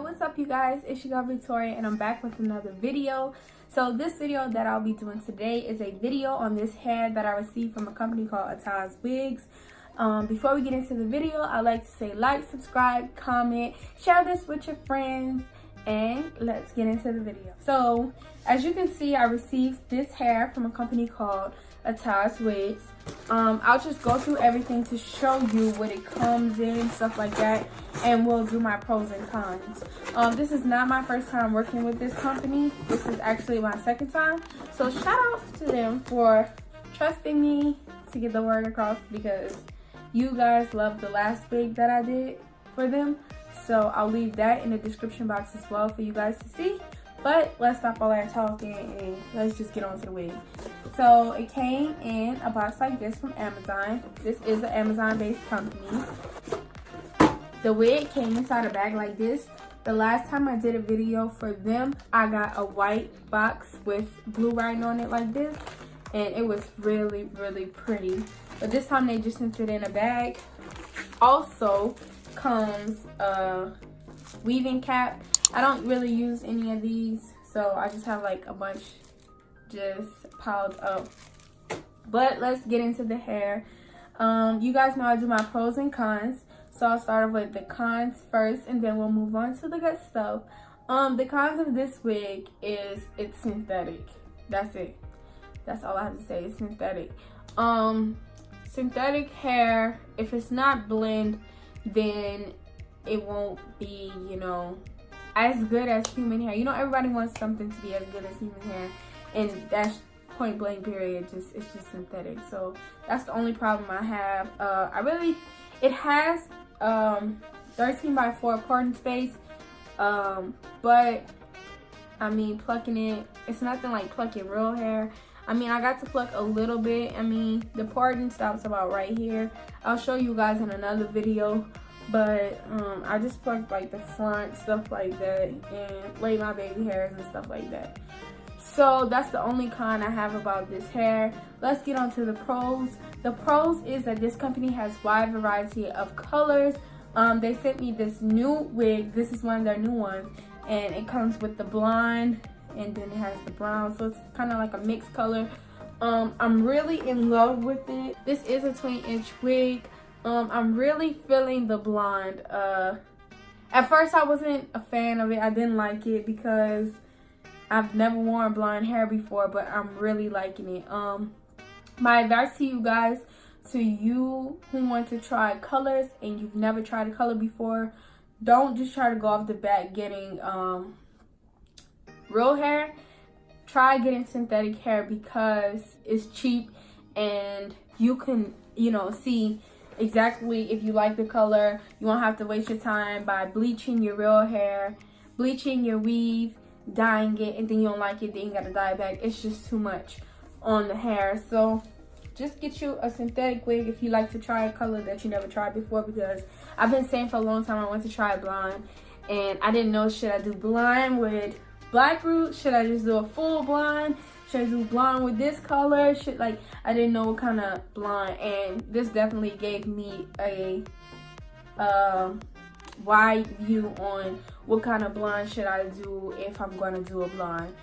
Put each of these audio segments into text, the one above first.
what's up you guys, it's your girl Victoria and I'm back with another video. So this video that I'll be doing today is a video on this hair that I received from a company called Atozwigs. Before we get into the video, I'd like to say like, subscribe, comment, share this with your friends, and let's get into the video. So as you can see, I received this hair from a company called Atozwigs. I'll just go through everything to show you what it comes in, stuff like that, and we'll do my pros and cons. This is not my first time working with this company. This is actually my second time. So shout out to them for trusting me to get the word across, because you guys loved the last wig that I did for them. So I'll leave that in the description box as well for you guys to see. But let's stop all that talking and let's just get on to the wig. So it came in a box like this from Amazon. This is an Amazon-based company. The wig came inside a bag like this. The last time I did a video for them, I got a white box with blue writing on it like this. And it was really, really pretty. But this time they just sent it in a bag. Also comes a weaving cap. I don't really use any of these, so I just have like a bunch just piled up. But let's get into the hair. You guys know I do my pros and cons, so I'll start off with the cons first and then we'll move on to the good stuff. The cons of this wig is it's synthetic. That's it. That's all I have to say. It's synthetic. Synthetic hair, if it's not blend, then it won't be, you know, as good as human hair. You know, everybody wants something to be as good as human hair, and that's point blank period. It's just synthetic. So that's the only problem I have. It has 13x4 parting space, but I mean, plucking it, it's nothing like plucking real hair. I mean, I got to pluck a little bit. I mean, the parting stops about right here. I'll show you guys in another video. But I just plucked like the front, stuff like that, and laid my baby hairs and stuff like that. So that's the only con I have about this hair. Let's get on to the pros. The pros is that this company has wide variety of colors. They sent me this new wig. This is one of their new ones, and it comes with the blonde and then it has the brown, so it's kind of like a mixed color. I'm really in love with it. This is a 20-inch wig. I'm really feeling the blonde. At first I wasn't a fan of it. I didn't like it because I've never worn blonde hair before, but I'm really liking it. My advice to you guys, to you who want to try colors and you've never tried a color before, don't just try to go off the bat getting real hair. Try getting synthetic hair because it's cheap and you can, you know, see exactly if you like the color. You won't have to waste your time by bleaching your real hair, bleaching your weave, dyeing it, and then you don't like it, then you gotta dye it back. It's just too much on the hair. So just get you a synthetic wig if you like to try a color that you never tried before, because I've been saying for a long time I want to try blonde and I didn't know, should I do blonde with black roots? Should I just do a full blonde? Should I do blonde with this color? I didn't know what kind of blonde, and this definitely gave me a wide view on what kind of blonde should I do if I'm going to do a blonde.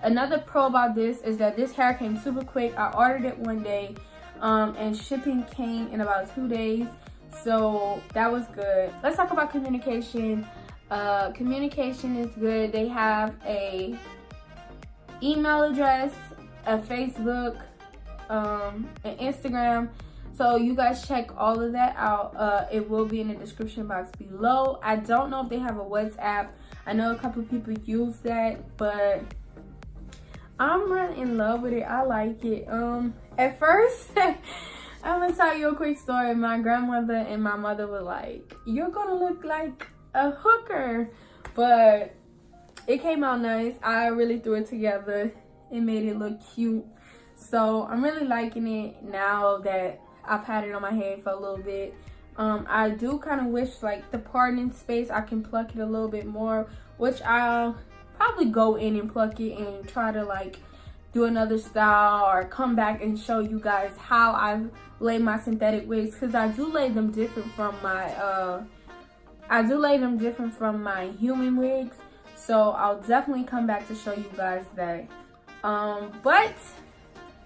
Another pro about this is that this hair came super quick. I ordered it one day, and shipping came in about 2 days, so that was good. Let's talk about communication. Communication is good. They have a email address, a Facebook, an Instagram, so you guys check all of that out. It will be in the description box below. I don't know if they have a WhatsApp. I know a couple of people use that, but I'm really in love with it. I like it. At first I'm gonna tell you a quick story. My grandmother and my mother were like, "You're gonna look like a hooker," but it came out nice. I really threw it together. It made it look cute. So I'm really liking it now that I've had it on my head for a little bit. I do kind of wish like the parting space, I can pluck it a little bit more, which I'll probably go in and pluck it and try to like do another style or come back and show you guys how I lay my synthetic wigs, because I do lay them different from my I do lay them different from my human wigs, so I'll definitely come back to show you guys that. But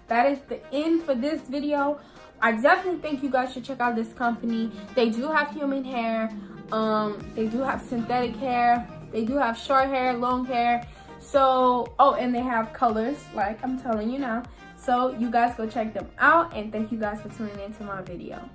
that is the end for this video. I definitely think you guys should check out this company. They do have human hair, they do have synthetic hair, they do have short hair, long hair. So, oh, and they have colors, like I'm telling you now. So you guys go check them out, and thank you guys for tuning into my video.